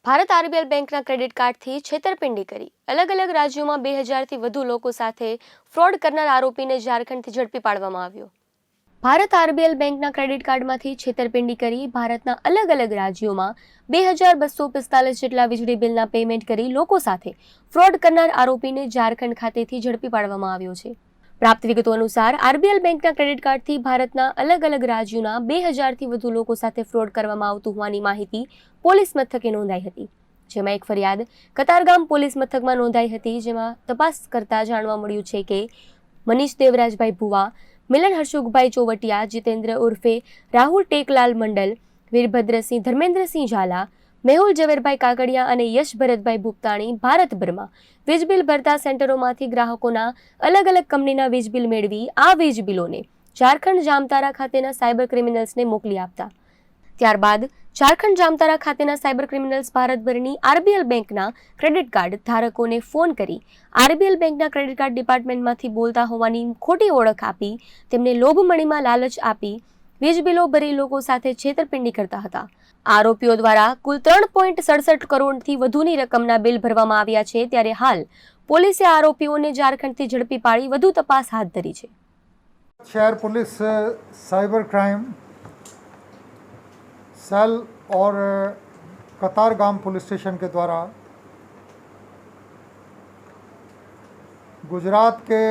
Bharat RBL બેંકના credit કાર્ડથી છેતરપિંડી કરી અલગ રાજ્યોમાં 2000થી વધુ લોકો સાથે ફ્રોડ કરનાર આરોપીને ઝારખંડથી ઝડપી પાડવામાં આવ્યો। ભારત આરબીએલ બેંકના ક્રેડિટ કાર્ડમાંથી છેતરપિંડી કરી ભારતના અલગ રાજ્યોમાં 2245 જેટલા વીજળી બિલના પેમેન્ટ કરી લોકો સાથે ફ્રોડ કરનાર આરોપીને ઝારખંડ ખાતેથી ઝડપી પાડવામાં આવ્યો છે। प्राप्त विगतो अनुसार आरबीएल बेंकना क्रेडिट कार्ड थी भारतना अलग राज्यों 2000 थी वधु लोको साथे फ्रॉड करवामां आवतुं होवानी माहिती पोलीस मथके नोंधाई हती। जेमां एक फरियाद कतारगाम पोलीस मथकमां नोंधाई हती। जेमां तपास करता जाणवा मळ्युं छे के मनीष देवराजभाई भुवा, मिलन हर्षुखभाई चोवटिया, जितेन्द्र उर्फे राहुल टेकलाल मंडल, वीरभद्रसिंह धर्मेन्द्रसिंह झाला, मेहुल झवेरभाई काकड़िया और यश भरतभाई भुक्ताणी भारतभरमा वीज बिल भरता सेंटरोमांथी ग्राहकोना अलग कंपनीना वीज बिल मेळवी आ वीज बिलोने झारखंड जामतारा खातेना साइबर क्रिमिनल्सने मोकली आपता। त्यारबाद झारखंड जामतारा खातेना साइबर क्रिमिनल्स भारतभरनी आरबीएल बेंकना क्रेडिट कार्ड धारकोने फोन करी आरबीएल बेंकना क्रेडिट कार्ड डिपार्टमेंटमांथी बोलता होवानी खोटी ओळख आपी तेमने लोभमणीमां लालच आपी वीज बिलो भरी लोको साथे छेतरपिंडी करता हता। आरोपीओ द्वारा कुल 3.67 करोड़थी वधुनी रकमना बिल भरवामां आव्या छे। त्यारे हाल पोलीसे आरोपीओने झारखंडथी झड़पी पाड़ी वधु तपास हाथ धरी छे। शहर पुलिस साइबर क्राइम सेल और कतारगाम पुलिस स्टेशन के द्वारा गुजरात के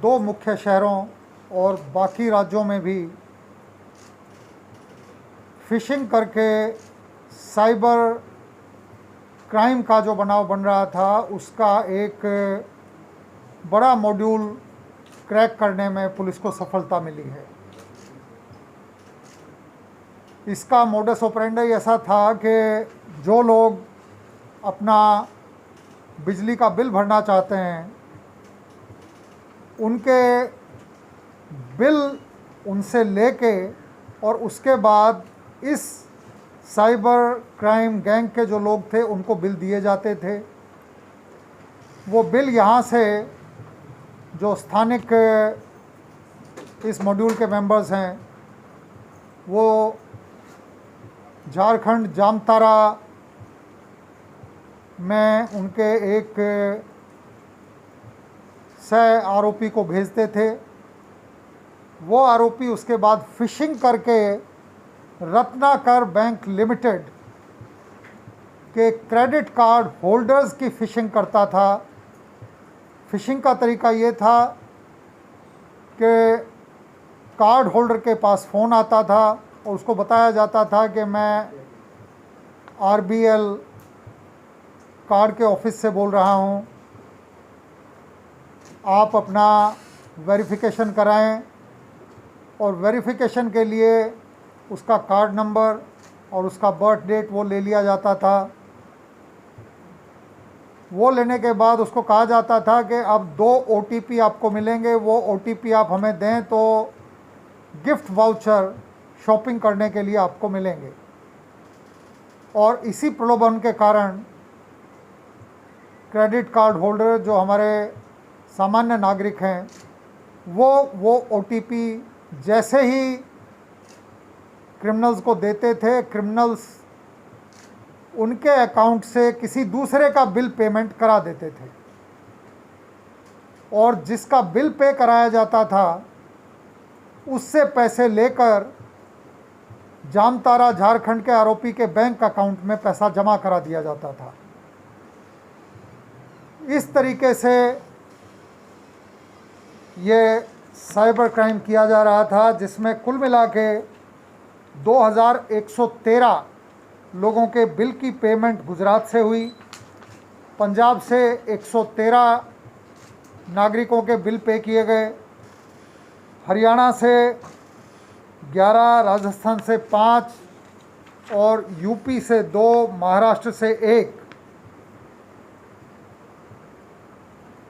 2 मुख्य शहरों और बाकी राज्यों में भी फिशिंग करके साइबर क्राइम का जो बनाव बन रहा था उसका एक बड़ा मॉड्यूल क्रैक करने में पुलिस को सफलता मिली है। इसका मोडस ऑपरेंडी ऐसा था कि जो लोग अपना बिजली का बिल भरना चाहते हैं उनके बिल उनसे लेके और उसके बाद इस साइबर क्राइम गैंग के जो लोग थे उनको बिल दिए जाते थे। वो बिल यहाँ से जो स्थानिक इस मॉड्यूल के मेंबर्स हैं वो झारखंड जामतारा में उनके एक सह आरोपी को भेजते थे। वो आरोपी उसके बाद फिशिंग करके रत्नाकर बैंक लिमिटेड के क्रेडिट कार्ड होल्डर्स की फिशिंग करता था। फिशिंग का तरीका ये था कि कार्ड होल्डर के पास फ़ोन आता था और उसको बताया जाता था कि मैं आरबीएल कार्ड के ऑफिस से बोल रहा हूँ, आप अपना वेरिफिकेशन कराएं। और वेरिफिकेशन के लिए उसका कार्ड नंबर और उसका बर्थ डेट वो ले लिया जाता था। वो लेने के बाद उसको कहा जाता था कि अब 2 OTP आपको मिलेंगे, वो OTP आप हमें दें तो गिफ्ट वाउचर शॉपिंग करने के लिए आपको मिलेंगे। और इसी प्रलोभन के कारण क्रेडिट कार्ड होल्डर जो हमारे सामान्य नागरिक हैं वो OTP जैसे ही क्रिमिनल्स को देते थे, क्रिमिनल्स उनके अकाउंट से किसी दूसरे का बिल पेमेंट करा देते थे और जिसका बिल पे कराया जाता था उससे पैसे लेकर जामतारा झारखंड के आरोपी के बैंक अकाउंट में पैसा जमा करा दिया जाता था। इस तरीके से ये साइबर क्राइम किया जा रहा था, जिसमें कुल मिला के 2113 लोगों के बिल की पेमेंट गुजरात से हुई, पंजाब से 113 नागरिकों के बिल पे किए गए, हरियाणा से 11, राजस्थान से 5 और यूपी से 2, महाराष्ट्र से 1।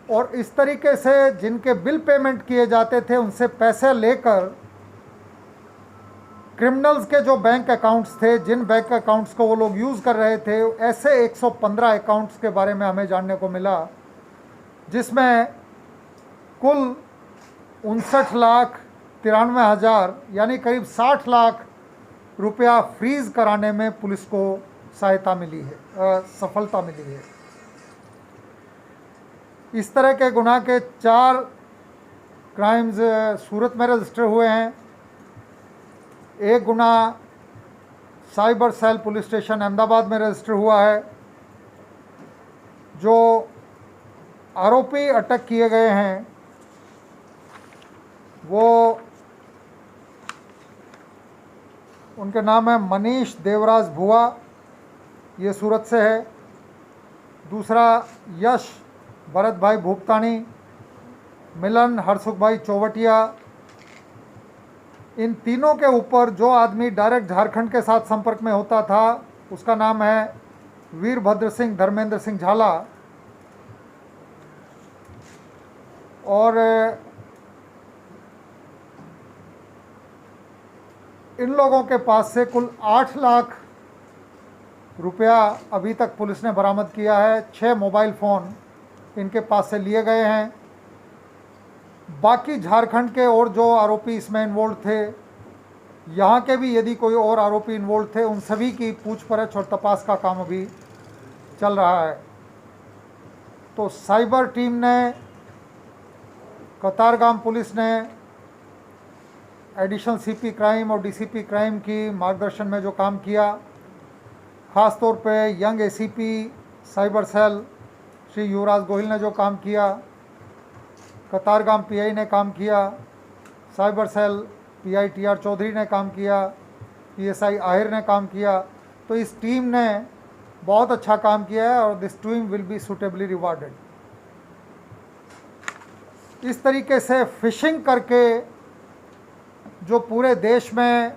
और इस तरीके से जिनके बिल पेमेंट किए जाते थे उनसे पैसे लेकर क्रिमिनल्स के जो बैंक अकाउंट्स थे, जिन बैंक अकाउंट्स को वो लोग यूज़ कर रहे थे, ऐसे 115 अकाउंट्स के बारे में हमें जानने को मिला, जिसमें कुल 59,93,000 यानी करीब 60 लाख रुपया फ्रीज़ कराने में पुलिस को सहायता मिली है, सफलता मिली है। इस तरह के गुनाह के 4 क्राइम्स सूरत में रजिस्टर हुए हैं। एक गुना cyber cell police station Ahmedabad में रजिस्टर हुआ है। जो आरोपी अटक किए गए हैं वो उनके नाम है मनीष देवराज भुआ, ये सूरत से है। दूसरा यश भरत भाई भूपतानी, मिलन हरसुख भाई चौवटिया। इन तीनों के ऊपर जो आदमी डायरेक्ट झारखंड के साथ संपर्क में होता था उसका नाम है वीरभद्र सिंह धर्मेंद्र सिंह झाला। और इन लोगों के पास से कुल 8 लाख रुपया अभी तक पुलिस ने बरामद किया है। 6 मोबाइल फ़ोन इनके पास से लिए गए हैं। बाकी झारखंड के और जो आरोपी इसमें इन्वॉल्व थे, यहाँ के भी यदि कोई और आरोपी इन्वॉल्व थे, उन सभी की पूछपरछ और तपास का काम अभी चल रहा है। तो साइबर टीम ने, कतारगाम पुलिस ने एडिशनल सीपी क्राइम और डीसीपी क्राइम की मार्गदर्शन में जो काम किया, ख़ास तौर पे young ACP cyber cell Shri Yuvraj Gohil ने जो काम किया, कतारगाम पीआई ने काम किया, cyber cell PI TR Chaudhary ने काम किया, पीएसआई आहिर ने काम किया। तो इस टीम ने बहुत अच्छा काम किया है और this team will be suitably rewarded. इस तरीके से फिशिंग करके जो पूरे देश में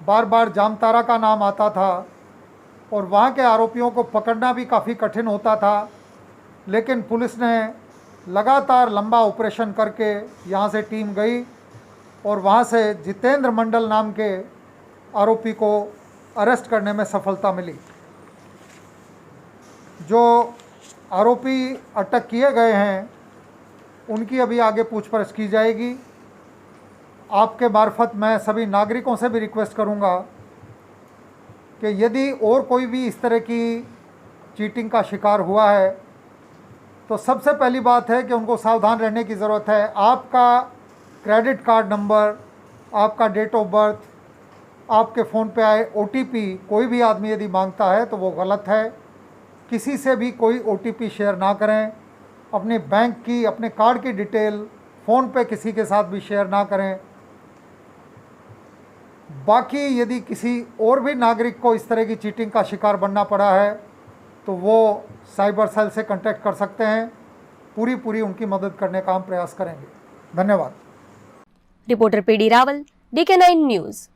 बार बार जामतारा का नाम आता था और वहाँ के आरोपियों को पकड़ना भी काफ़ी कठिन होता था, लेकिन पुलिस ने लगातार लंबा ऑपरेशन करके यहाँ से टीम गई और वहाँ से जितेंद्र मंडल नाम के आरोपी को अरेस्ट करने में सफलता मिली। जो आरोपी अटक किए गए हैं उनकी अभी आगे पूछपरछ की जाएगी। आपके मार्फत मैं सभी नागरिकों से भी रिक्वेस्ट करूंगा कि यदि और कोई भी इस तरह की चीटिंग का शिकार हुआ है तो सबसे पहली बात है कि उनको सावधान रहने की ज़रूरत है। आपका क्रेडिट कार्ड नंबर, आपका डेट ऑफ बर्थ, आपके फ़ोन पे आए ओटीपी कोई भी आदमी यदि मांगता है तो वो गलत है। किसी से भी कोई ओटीपी शेयर ना करें। अपने बैंक की, अपने कार्ड की डिटेल फ़ोन पे किसी के साथ भी शेयर ना करें। बाकी यदि किसी और भी नागरिक को इस तरह की चीटिंग का शिकार बनना पड़ा है तो वो साइबर सेल से कांटेक्ट कर सकते हैं। पूरी उनकी मदद करने का हम प्रयास करेंगे। धन्यवाद। Reporter PD Rawal, DK9 news.